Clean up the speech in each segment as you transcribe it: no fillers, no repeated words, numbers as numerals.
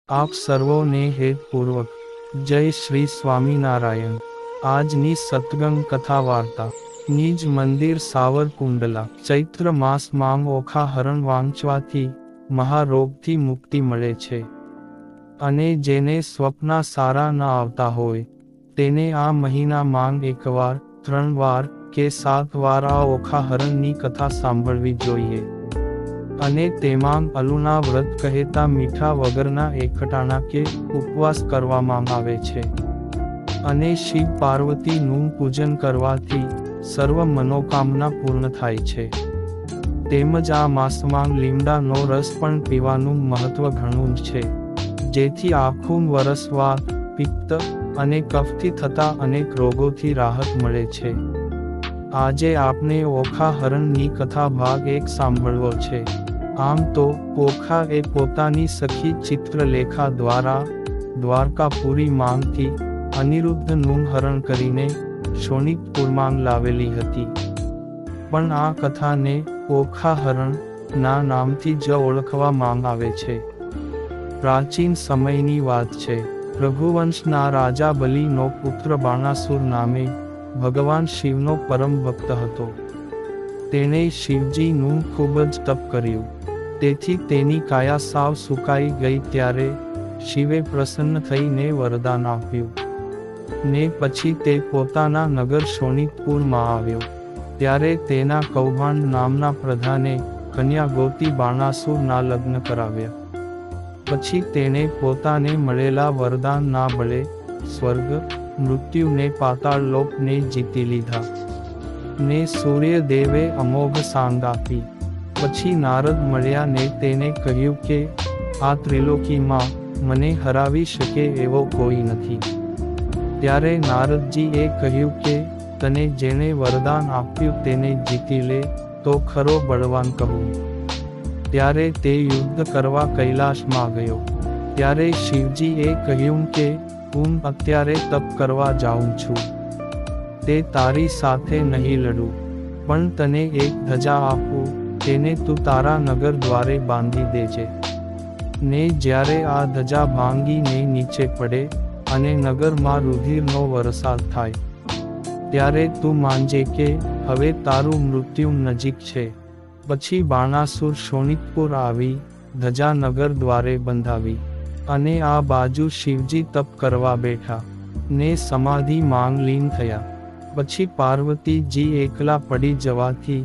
આપ સર્વોને હેતપૂર્વક જય શ્રી સ્વામિનારાયણ। આજની સત્સંગ કથા વાર્તા। નિજ મંદિર સાવરકુંડલા। ચૈત્ર માસમાં ઓખા હરણ વાંચવાથી મહારોગથી મુક્તિ મળે છે અને જેને સ્વપ્ના સારા ન આવતા હોય તેને આ મહિનામાં એકવાર, 3 વાર કે 7 વાર આ ઓખા હરણની કથા સાંભળવી જોઈએ અને તેમાં અલુના વ્રત કહેતા મીઠા વગરના એકટાણા કે ઉપવાસ કરવામાં આવે છે અને શિવ પાર્વતીનું પૂજન કરવાથી સર્વ મનોકામના પૂર્ણ થાય છે। તેમજ આ માસમાં લીમડાનો રસ પણ પીવાનું મહત્વ ઘણું છે, જેથી આખું વરસ વાત, પિત્ત અને કફથી થતા અનેક રોગોથી રાહત મળે છે। આજે આપણે ઓખા હરણની કથા ભાગ 1 સાંભળવો છે। આમ તો ઓખા એ પોતાની સખી ચિત્રલેખા દ્વારા દ્વારકાપુરી માંગથી અનિરુદ્ધનું હરણ કરીને શોણિતપુરમાં લાવેલી હતી, પણ આ કથાને ઓખા હરણ ના નામથી જ ઓળખવામાં આવે છે। પ્રાચીન સમયની વાત છે। રઘુવંશના રાજા બલિનો પુત્ર બાણાસુર નામે ભગવાન શિવનો પરમ ભક્ત હતો। તેણે શિવજીનું ખૂબ જ તપ કર્યું, તેથી તેની કાયા સાવ સુકાઈ ગઈ। ત્યારે શિવે પ્રસન્ન થઈને વરદાન આપ્યું ને પછી તે પોતાના નગર શોણિતપુરમાં આવ્યો। ત્યારે તેના કૌભાંડ નામના પ્રધાને કન્યા ગોતી બાણાસુરના લગ્ન કરાવ્યા। પછી તેણે પોતાને મળેલા વરદાનના બળે સ્વર્ગ, મૃત્યુ ને પાતાળ લોકને જીતી લીધા ને સૂર્યદેવે અમોઘ સાંગ આપી। પછી નારદ મળ્યા ને તેને કહ્યું કે આ ત્રિલોકીમાં મને હરાવી શકે એવો કોઈ નથી। ત્યારે નારદજીએ કહ્યું કે તને જેણે વરદાન આપ્યું તેને જીતી લે તો ખરો બળવાન કહું। ત્યારે તે યુદ્ધ કરવા કૈલાશમાં ગયો। ત્યારે શિવજીએ કહ્યું કે હું અત્યારે તપ કરવા જાઉં છું, તે તારી સાથે નહીં લડું, પણ તને એક ધજા આપું, તેને તું તારા નગર દ્વારે બાંધી દેજે ને જ્યારે આ ધજા ભાંગીને નીચે પડે અને નગરમાં રુધિરનો વરસાદ થાય, ત્યારે તું માનજે કે હવે તારું મૃત્યુ નજીક છે। પછી બાણાસુર શોણિતપુર આવી ધજા નગર દ્વારે બંધાવી અને આ બાજુ શિવજી તપ કરવા બેઠા ને સમાધિમાં લીન થયા। પછી પાર્વતીજી એકલા પડી જવાથી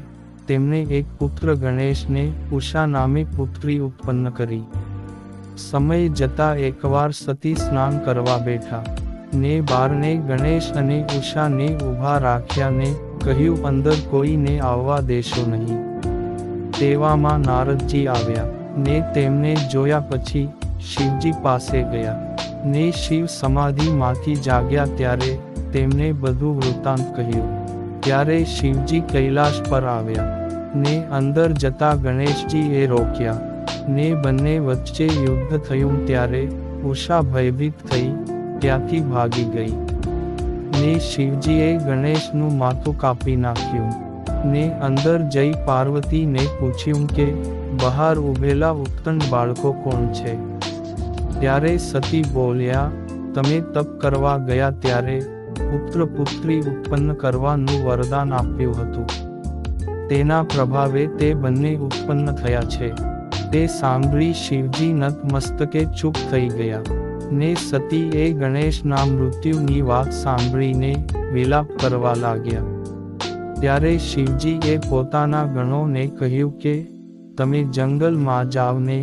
તેમને એક પુત્ર ગણેશને ઉષા નામે પુત્રી ઉત્પન્ન કરી। સમય જતા એકવાર સતી સ્નાન કરવા બેઠા ને બારણે ગણેશ અને ઉષાને ઊભા રાખ્યા ને કહ્યું અંદર કોઈને આવવા દેશો નહીં। તેવામાં નારદજી આવ્યા ને તેમને જોયા પછી શિવજી પાસે ગયા ને શિવ સમાધિમાંથી જાગ્યા ત્યારે તેમને બધું વૃત્તાંત કહ્યું। ત્યારે શિવજી કૈલાશ પર આવ્યા ને અંદર જતા ગણેશજીએ રોક્યા ને બંને વચ્ચે યુદ્ધ થયું। ત્યારે ઉષા ભયભીત થઈ ત્યાંથી ભાગી ગઈ ને શિવજીએ ગણેશનું માથું કાપી નાખ્યું ને અંદર જઈ પાર્વતીને પૂછ્યું કે બહાર ઊભેલા ઉત્કંઠ બાળકો કોણ છે? ત્યારે સતી બોલ્યા તમે તપ કરવા ગયા ત્યારે પુત્ર પુત્રી ઉત્પન્ન કરવાનું વરદાન આપ્યું હતું, તેના પ્રભાવે તે બંને ઉત્પન્ન થયા છે। તે સાંભળી શિવજી નતમસ્તકે ચૂપ થઈ ગયા ને સતીએ ગણેશના મૃત્યુની વાત સાંભળીને વિલાપ કરવા લાગ્યા। ત્યારે શિવજીએ પોતાના ગણોને કહ્યું કે તમે જંગલમાં જાવ ને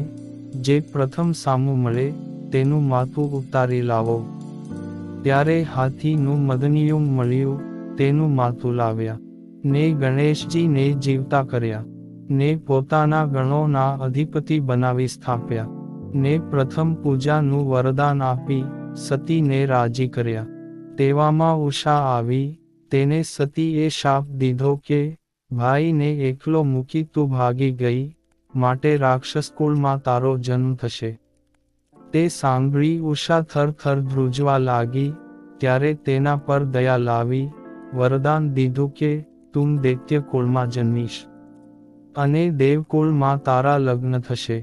જે પ્રથમ સામું મળે તેનું માથું ઉતારી લાવો। ત્યારે હાથીનું મદનિયું મળ્યું, તેનું માથું લાવ્યા ને ગણેશજીને જીવતા કર્યા ને પોતાના ગણોના અધિપતિ બનાવી સ્થાપ્યા ને પ્રથમ પૂજાનું વરદાન આપી સતીને રાજી કર્યા। તેવામાં ઉષા આવી, તેને સતીએ શાપ દીધો કે ભાઈને એકલો મૂકી તું ભાગી ગઈ, માટે રાક્ષસ કુળમાં તારો જન્મ થશે। તે સાંભળી ઉષા થરથર ધ્રુજવા લાગી। ત્યારે તેના પર દયા લાવી વરદાન દીધું કે તું દૈત્ય કુળમાં જન્મીશ અને દેવકુળમાં તારા લગ્ન થશે।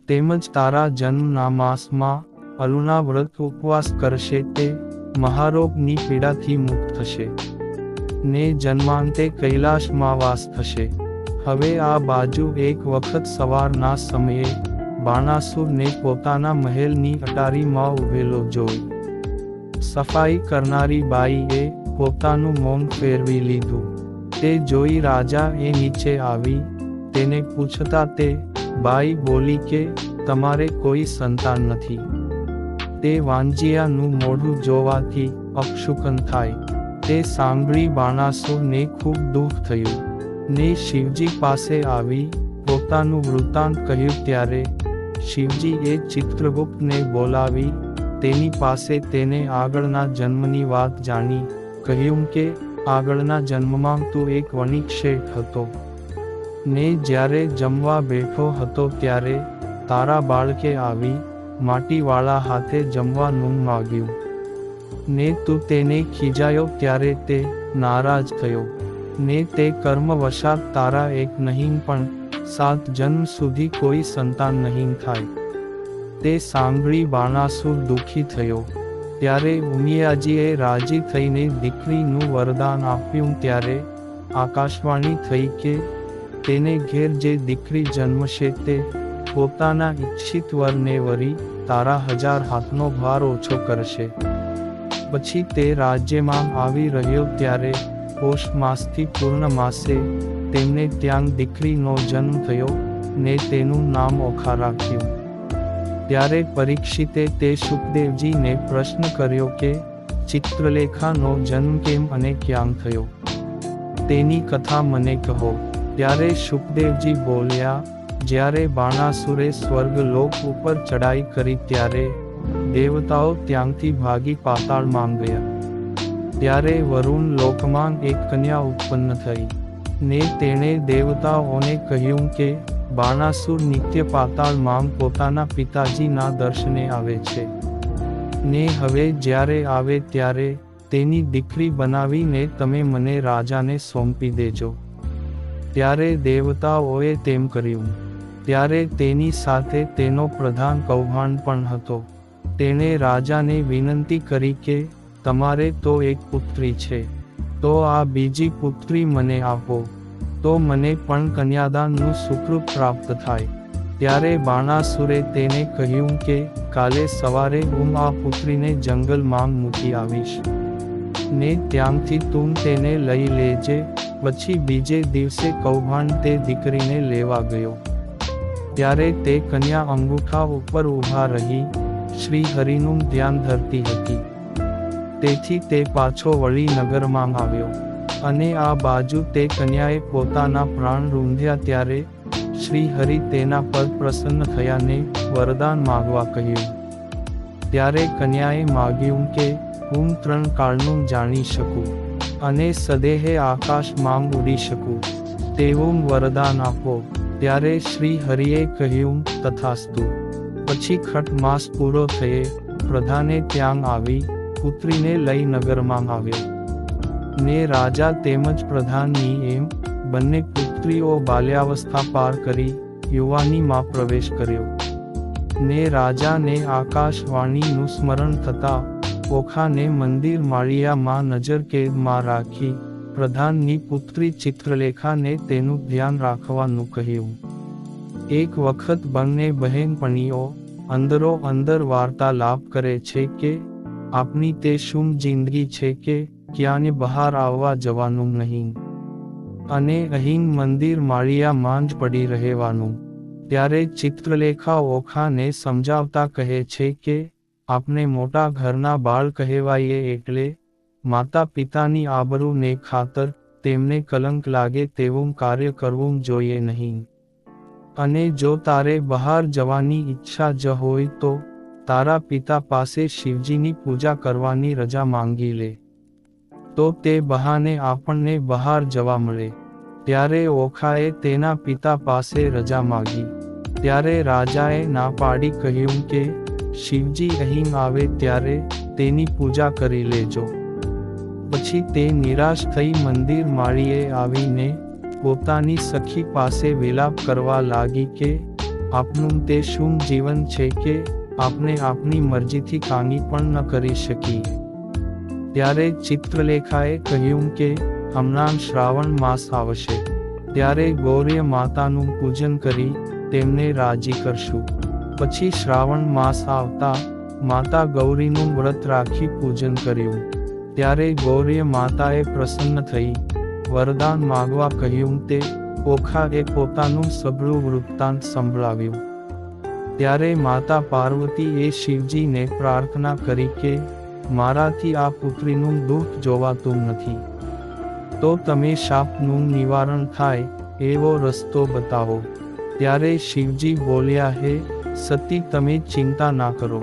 તેમજ તારા જન્મના માસમાં અલુના વ્રત ઉપવાસ કરશે તે મહારોગની પીડાથી મુક્ત થશે ને જન્માંતે કૈલાશમાં વાસ થશે. હવે આ બાજુ એક વખત સવારના સમયે બાણાસુરને પોતાના મહેલની અટારીમાં ઊભેલો જોઈ સફાઈ કરનારી બાઈએ પોતાનું મૌન ફેરવી લીધું. તે જોઈ રાજા એ નીચે આવી તેને પૂછતા તે બાઈ બોલી કે તમારે કોઈ સંતાન નથી. તે વાંજિયાનું મોઢું જોવાથી અપશુકન થાય. તે સાંભળી બાણાસુરને ખૂબ દુઃખ થયું ને શિવજી પાસે આવી પોતાનું વૃત્તાંત કહ્યું. ત્યારે શિવજીએ ચિત્રગુપ્તને બોલાવી તેની પાસે તેને આગળના જન્મની વાત જાણી કહ્યું કે આગળના જન્મમાં તું એક વણિક શેઠ હતો ને જ્યારે જમવા બેઠો હતો ત્યારે તારા બાળકે આવી માટીવાળા હાથે જમવાનું માગ્યું ને તું તેને ખીજાયો ત્યારે તે નારાજ થયો ને તે કર્મવશાત તારા એક નહીં પણ 7 જન્મ સુધી કોઈ સંતાન નહીં થાય. તે સાંભળી બાણાસુર દુઃખી થયો. ત્યારે ઉમિયાજીએ રાજી થઈને દીકરીનું વરદાન આપ્યું. ત્યારે આકાશવાણી થઈ કે તેને ઘેર જે દીકરી જન્મશે તે પોતાના ઈચ્છિત વરને વરી તારા 1000 હાથનો ભાર ઓછો કરશે. પછી તે રાજ્યમાં આવી રહ્યો ત્યારે પોષ માસથી પૂર્ણ માસે તેમને ત્યાં દીકરીનો જન્મ થયો ને તેનું નામ ઓખા રાખ્યું. ત્યારે પરીક્ષિતે તે શુકદેવજીને પ્રશ્ન કર્યો કે ચિત્રલેખાનો જન્મ કેમ અને ક્યાં થયો, તેની કથા મને કહો. ત્યારે શુકદેવજી બોલ્યા, જ્યારે બાણાસુરે સ્વર્ગલોક ઉપર ચડાઈ કરી ત્યારે દેવતાઓ ત્યાંથી ભાગી પાતાળમાં ગયા. ત્યારે વરુણ લોકમાં એક કન્યા ઉત્પન્ન થઈ ને તેણે દેવતાઓને કહ્યું કે બાણાસુર નિત્ય પાતાળમાં પોતાના પિતાજીના દર્શને આવે છે ને હવે જ્યારે આવે ત્યારે તેની દીકરી બનાવીને તમે મને રાજાને સોંપી દેજો. ત્યારે દેવતાઓએ તેમ કર્યું. ત્યારે તેની સાથે તેનો પ્રધાન કૌભાંડ પણ હતો. તેણે રાજાને વિનંતી કરી કે તમારે તો એક પુત્રી છે, તો આ બીજી પુત્રી મને આપો તો મને પણ કન્યાદાનનું સુકૃત પ્રાપ્ત થાય. ત્યારે બાણાસુરે તેને કહ્યું કે કાલે સવારે હું આ પુત્રીને જંગલમાં મૂકી આવીશ ને ત્યાંથી તું તેને લઈ લેજે. પછી બીજે દિવસે કૌભાંડ તે દીકરીને લેવા ગયો. ત્યારે તે કન્યા અંગૂઠા ઉપર ઊભા રહી શ્રી હરિનું ધ્યાન ધરતી હતી. તેથી તે પાછો વળી નગરમાં આવ્યો અને આ બાજુ તે કન્યાએ પોતાના પ્રાણ રૂંધ્યા. ત્યારે શ્રી હરિ તેના પર પ્રસન્ન થયા ને વરદાન માગવા કહ્યું. ત્યારે કન્યાએ માગ્યું કે હું 3 કાળનું જાણી શકું અને સદેહે આકાશમાં ઉડી શકું તેવું વરદાન આપો. ત્યારે શ્રી હરિએ કહ્યું તથાસ્તુ. પછી ખટ માસ પૂરો થયે પ્રધાને ત્યાં આવી પુત્રીને લઈ નગરમાં આવ્યો ને રાજા તેમજ પ્રધાનની એમ બંને પુત્રીઓ બાલ્યાવસ્થા પાર કરી યુવાનીમાં પ્રવેશ કર્યો ને રાજાને આકાશવાણીનું સ્મરણ થતા ઓખાને મંદિર માળિયામાં નજરકેદમાં રાખી પ્રધાનની પુત્રી ચિત્રલેખાને તેનું ધ્યાન રાખવાનું કહ્યું. એક વખત બંને બહેનપણીઓ અંદરો અંદર વાર્તાલાપ કરે છે કે આપની તે શું જિંદગી છે કે ક્યાંને બહાર આવવા જવાનું નહીં અને અહીં મંદિર માળિયામાં જ પડી રહેવાનું. ત્યારે ચિત્રલેખા ઓખાને સમજાવતા કહે છે કે આપને મોટા ઘરના બાળ કહેવાઈએ એટલે માતા પિતાની આબરૂને ખાતર તેમને કલંક લાગે તેવું કાર્ય કરવું જોઈએ નહીં. અને જો તારે બહાર જવાની ઈચ્છા જ હોય તો તારા પિતા પાસે શિવજીની પૂજા કરવાની રજા માંગી લે તો તે બહાને આપણને બહાર જવા મળે. ત્યારે ઓખાએ તેના પિતા પાસે રજા માગી. ત્યારે રાજાએ ના પાડી કહ્યું કે શિવજી અહીં આવે ત્યારે તેની પૂજા કરી લેજો. પછી તે નિરાશ થઈ મંદિર માળીએ આવીને પોતાની સખી પાસે વિલાપ કરવા લાગી કે આપનું તે શું જીવન છે કે આપણે આપણી મરજીથી કાંઈ પણ ન કરી શકીએ. ત્યારે ચિત્રલેખાએ કહ્યું કે હમણાં શ્રાવણ માસ આવશે, ત્યારે ગૌરી માતાનું પૂજન કરી તેમને રાજી કરશું. પછી શ્રાવણ માસ આવતા માતા ગૌરીનું વ્રત રાખી પૂજન કર્યું. ત્યારે ગૌરી માતાએ પ્રસન્ન થઈ વરદાન માગવા કહ્યું. તે ઓખાએ પોતાનું સઘળું વૃત્તાંત સંભળાવ્યું. ત્યારે માતા પાર્વતીએ શિવજીને પ્રાર્થના કરી કે મારાથી આ પુત્રીનું દુઃખ જોવાતું નથી, તો તમે શાપનું નિવારણ થાય એવો રસ્તો બતાવો. ત્યારે શિવજી બોલ્યા, હે સતી, તમે ચિંતા ના કરો,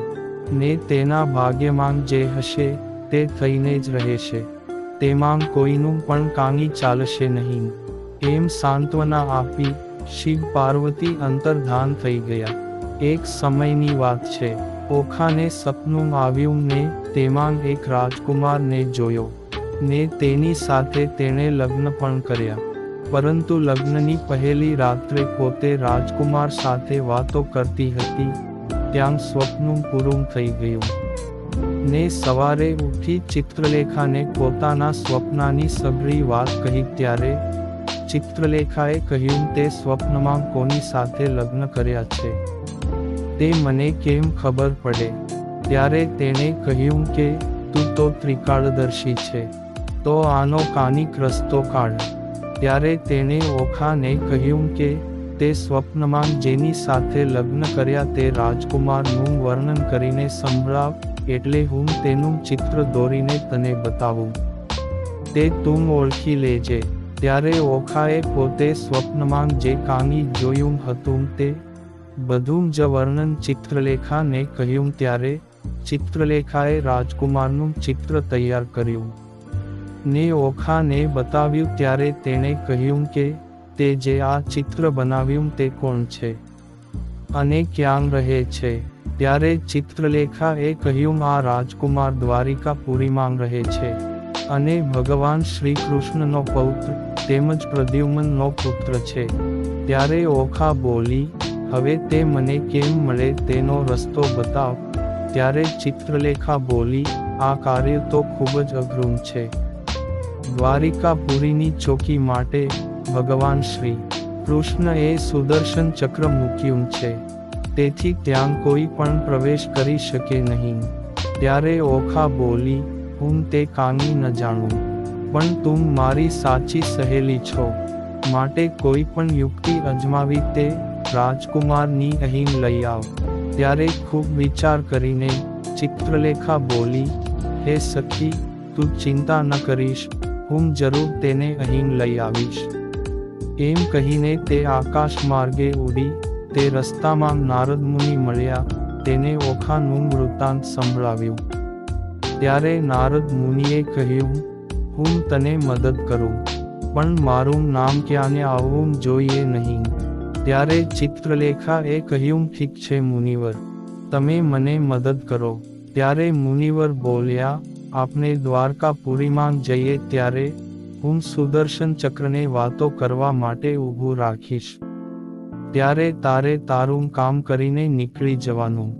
ને તેના ભાગ્યમાં જે હશે તે થઈને જ રહેશે, તેમાં કોઈનું પણ કાંઈ ચાલશે નહીં. એમ સાંત્વના આપી શિવ પાર્વતી અંતર્ધાન થઈ ગયા. એક સમયની વાત છે. ઓખાને સપનું આવ્યું ને તેમાં એક રાજકુમારને જોયો ને તેની સાથે તેણે લગ્ન પણ કર્યા. પરંતુ લગ્નની પહેલી રાત્રે પોતે રાજકુમાર સાથે વાતો કરતી હતી ત્યાં સ્વપ્ન પૂરું થઈ ગયું. ને સવારે ઉઠી ચિત્રલેખાને પોતાના સ્વપ્નની સઘળી વાત કહી. ત્યારે ચિત્રલેખાએ કહ્યું, તે સ્વપ્નમાં કોની સાથે લગ્ન કર્યા છે તે મને કેમ ખબર પડે? ત્યારે તેણે કહ્યું કે તું તો ત્રિકાળદર્શી છે, તો આનો કાનિક રસ્તો કાઢ. ત્યારે તેણે ઓખાને કહ્યું કે તે સ્વપ્નમાં જેની સાથે લગ્ન કર્યા તે રાજકુમારનું વર્ણન કરીને સંભળાવ, એટલે હું તેનું ચિત્ર દોરીને તને બતાવું, તે તું ઓળખી લેજે. ત્યારે ઓખાએ પોતે સ્વપ્નમાં જે કાંઈ જોયું હતું તે બધું જ વર્ણન ચિત્રલેખાને કહ્યું. ત્યારે ચિત્રલેખાએ રાજકુમારનું ચિત્ર તૈયાર કર્યું ને ઓખાને બતાવ્યું. ત્યારે તેણે કહ્યું કે તે જે આ ચિત્ર બનાવ્યું તે કોણ છે અને ક્યાં રહે છે? ત્યારે ચિત્રલેખાએ કહ્યું, આ રાજકુમાર દ્વારિકાપુરીમાં રહે છે અને ભગવાન શ્રી કૃષ્ણનો પૌત્ર તેમજ પ્રદ્યુમ્નનો પુત્ર છે. ત્યારે ઓખા બોલી, હવે તે મને કેમ મળે તેનો રસ્તો બતાવ. ત્યારે ચિત્રલેખા બોલી, આ કાર્ય તો ખૂબ જ અઘરું છે. દ્વારિકાપુરીની ચોકી માટે ભગવાન શ્રી કૃષ્ણએ સુદર્શન ચક્ર મૂક્યું છે, તેથી ત્યાં કોઈ પણ પ્રવેશ કરી શકે નહીં. ત્યારે ઓખા બોલી, હું તે કાંઈ ન જાણું, પણ તું મારી સાચી સહેલી છો, માટે કોઈ પણ યુક્તિ અજમાવી તે રાજકુમારની અહીં લઈ આવ. ત્યારે ખૂબ વિચાર કરીને ચિત્રલેખા બોલી, હે સખી, તું ચિંતા ન કરીશ, હું જરૂર તેને અહીં લઈ આવીશ. એમ કહીને તે આકાશ માર્ગે ઉડી. તે રસ્તામાં નારદ મુનિ મળ્યા, તેને ઓખાનું વૃત્તાંત સંભળાવ્યું. ત્યારે નારદ મુનિએ કહ્યું, હું તને મદદ કરું, પણ મારું નામ ક્યાંને આવવું જોઈએ નહીં. ત્યારે ચિત્રલેખાએ કહ્યું, ઠીક છે મુનિવર, તમે મને મદદ કરો. ત્યારે મુનિવર બોલ્યા, આપણે દ્વારકાપુરીમાં જઈએ ત્યારે હું સુદર્શન ચક્રને વાતો કરવા માટે ઊભું રાખીશ. ત્યારે તારે તારું કામ કરીને નીકળી જવાનું.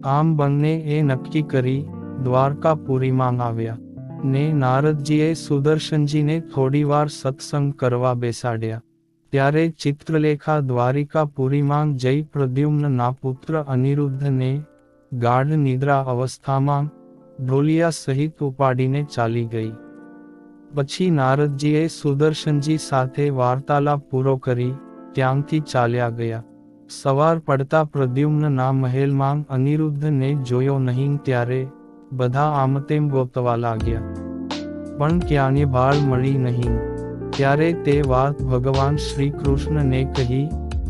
આમ બંને એ નક્કી કરી દ્વારકાપુરીમાં આવ્યા ને નારદજીએ સુદર્શનજીને થોડીવાર સત્સંગ કરવા બેસાડ્યા. ત્યારે ચિત્રલેખા દ્વારિકાપુરીમાં જઈ પ્રદ્યુમ્નના પુત્ર અનિરુદ્ધને ગાઢ નિદ્રા અવસ્થામાં ઢોલિયા સહિત ઉપાડીને ચાલી ગઈ. પછી નારદજીએ સુદર્શનજી સાથે વાર્તાલાપ પૂરો કરી ત્યાંથી ચાલ્યા ગયા. સવાર પડતા પ્રદ્યુમ્નના મહેલમાં અનિરુદ્ધને જોયો નહીં. ત્યારે બધા આમતેમ ગોતવા લાગ્યા, પણ ક્યાંય ભાળ મળી નહીં. ત્યારે તે વાત ભગવાન શ્રી કૃષ્ણને કહી.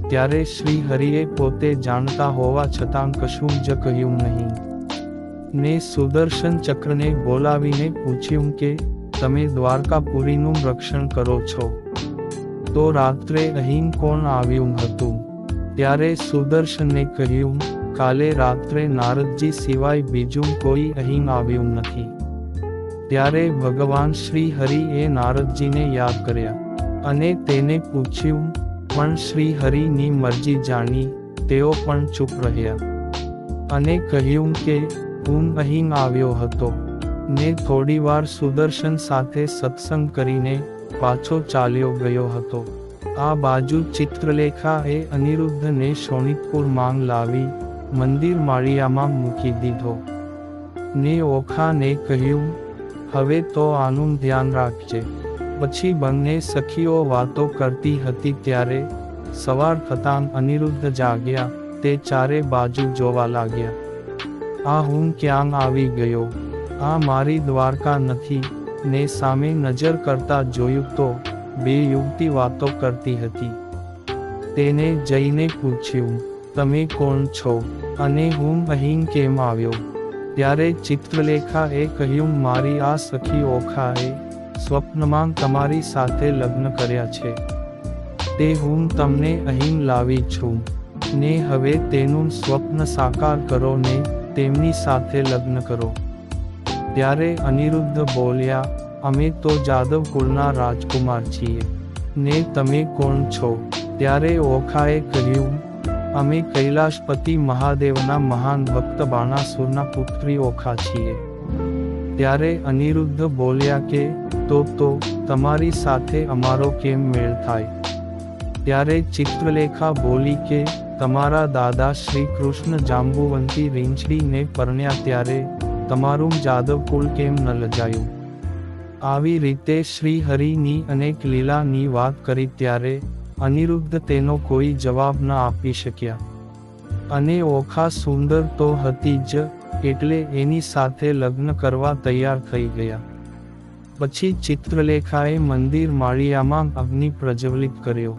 ત્યારે શ્રી હરિએ પોતે જાણતા હોવા છતાં કશું જ કહ્યું નહીં ને સુદર્શન ચક્રને બોલાવીને પૂછ્યું કે તમે દ્વારકાપુરીનું રક્ષણ કરો છો, તો રાત્રે અહીં કોણ આવ્યું હતું? ત્યારે સુદર્શને કહ્યું, કાલે રાત્રે નારદજી સિવાય બીજું કોઈ અહીં આવ્યું નથી. ત્યારે ભગવાન શ્રી હરિએ નારદજીને યાદ કર્યા અને તેને પૂછ્યું, પણ શ્રી હરિની મરજી જાણી તેઓ પણ ચૂપ રહ્યા અને કહ્યું કે હું અહીં આવ્યો હતો ને થોડીવાર સુદર્શન સાથે સત્સંગ કરીને પાછો ચાલ્યો ગયો હતો. આ બાજુ ચિત્રલેખાએ અનિરુદ્ધને શોણિતપુર માંગ લાવી મંદિર માળિયામાં મૂકી દીધો ને ઓખાને કહ્યું, હવે તો આનું ધ્યાન રાખજે. પછી બંને સખીઓ વાતો કરતી હતી ત્યારે સવાર થતાં અનિરુદ્ધ જાગ્યા. તે ચારે બાજુ જોવા લાગ્યા. આ હું ક્યાં આવી ગયો? આ મારી દ્વારકા નથી ને સામે નજર કરતા જોયું તો બે યુવતી વાતો કરતી હતી. તેને જઈને પૂછ્યું, તમે કોણ છો અને હું અહીં કેમ આવ્યો? ત્યારે ચિત્રલેખાએ કહ્યું, મારી આ સખી ઓખાએ સ્વપ્નમાં તમારી સાથે લગ્ન કર્યા છે. તે હું તમને અહીં લાવી છું ને હવે તેનું સ્વપ્ન સાકાર કરો ને તેમની સાથે લગ્ન કરો. ત્યારે અનિરુદ્ધ બોલ્યા, અમે તો જાદવ કુળના રાજકુમાર છીએ ને તમે કોણ છો? ત્યારે ઓખાએ કહ્યું, અમે કૈલાશપતિ મહાદેવના મહાન ભક્ત બાણાસુરના પુત્રી ઓખા છીએ. ત્યારે અનિરુદ્ધ બોલ્યા કે તો તમારી સાથે અમારો કેમ મેળ થાય? ત્યારે ચિત્રલેખા બોલી કે તમારા દાદા શ્રી કૃષ્ણ જાંબુવંતી રીંછડીને પરણ્યા ત્યારે તમારું જાદવ કુળ કેમ ન લજાયું? આવી રીતે શ્રી હરિની અનેક લીલાની વાત કરી ત્યારે અનિરુદ્ધ તેનો કોઈ જવાબ ન આપી શક્યા. અને ઓખા સુંદર તો હતી જ એટલે એની સાથે લગ્ન કરવા તૈયાર થઈ ગયા. પછી ચિત્રલેખાએ મંદિર માળિયામાં અગ્નિ પ્રજ્વલિત કર્યો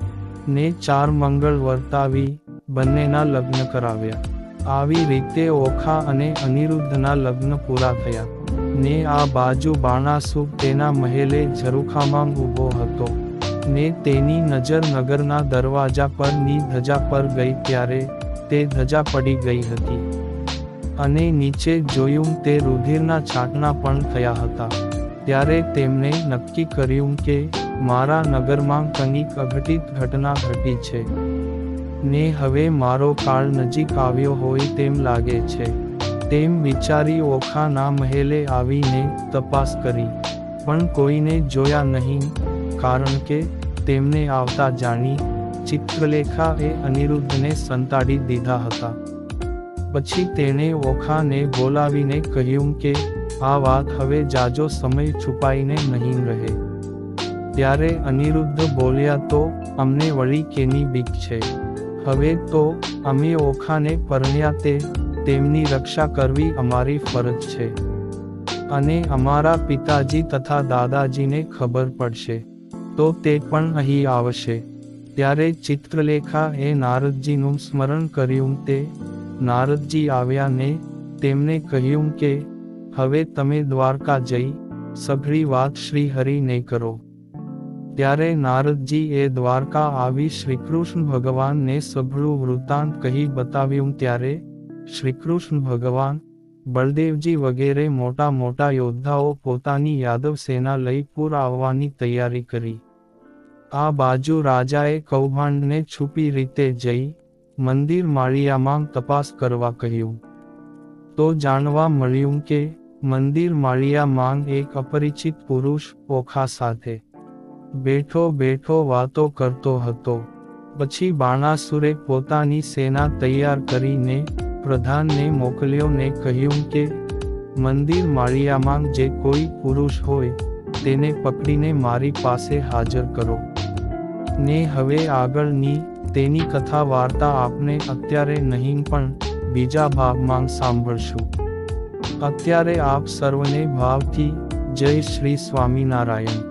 ને 4 મંગળ વર્તાવી બંનેના લગ્ન કરાવ્યા. આવી રીતે ઓખા અને અનિરુદ્ધના લગ્ન પૂરા થયા ને આ બાજુ બાણાસુર તેના મહેલે ઝરૂખામાં ઊભો હતો ને તેની નજર નગરના દરવાજા પરની ધજા પર ગઈ ત્યારે તે ધજા પડી ગઈ હતી અને નીચે જોયું તે રુધિરના છાંટણા પણ થયા હતા. ત્યારે તેમણે નક્કી કર્યું કે મારા નગરમાં કંઈક અઘટિત ઘટના ઘટી છે ને હવે મારો કાળ નજીક આવ્યો હોય તેમ લાગે છે. તેમ વિચારી ઓખાના મહેલે આવીને તપાસ કરી પણ કોઈને જોયા નહીં, કારણ કે તેમને આવતા જાણી ચિત્રલેખાએ અનિરુદ્ધને સંતાડી દીધા હતા. પછી તેણે ઓખાને બોલાવીને કહ્યું કે આ વાત હવે જાજો સમય છુપાઈને નહીં રહે. ત્યારે અનિરુદ્ધ બોલ્યા, તો અમને વળી કેની બીક છે? હવે તો અમે ઓખાને પરણ્યા તેમની રક્ષા કરવી અમારી ફરજ છે અને અમારા પિતાજી તથા દાદાજીને ખબર પડશે તો તે પણ અહીં આવશે. ત્યારે ચિત્રલેખાએ નારદજીનું સ્મરણ કર્યું. તે નારદજી આવ્યા ને તેમને કહ્યું કે હવે તમે દ્વારકા જઈ સઘળી વાત શ્રી હરિને કરો. ત્યારે નારદજી એ દ્વારકા આવી શ્રીકૃષ્ણ ભગવાનને સઘળું વૃત્તાંત કહી બતાવ્યું. ત્યારે શ્રીકૃષ્ણ ભગવાન, બળદેવજી વગેરે મોટા મોટા યોદ્ધાઓ પોતાની યાદવ સેના લઈ પૂર આવવાની તૈયારી કરી. આ બાજુ રાજાએ કૌભાંડને છુપી રીતે જઈ મંદિર માળિયામાં તપાસ કરવા કહ્યું. તો જાણવા મળ્યું કે મંદિર માળિયામાં એક અપરિચિત પુરુષ ઓખા સાથે બેઠો બેઠો વાતો કરતો હતો. પછી બાણાસુરે પોતાની સેના તૈયાર કરીને પ્રધાનને મોકલ્યો ને કહ્યું કે મંદિર માળિયામાં જે કોઈ પુરુષ હોય તેને પકડીને મારી પાસે હાજર કરો ને હવે આગળની તેની કથા વાર્તા આપને અત્યારે નહીં પણ બીજા ભાગમાં સાંભળશું. અત્યારે આપ સર્વને ભાવથી જય શ્રી સ્વામિનારાયણ.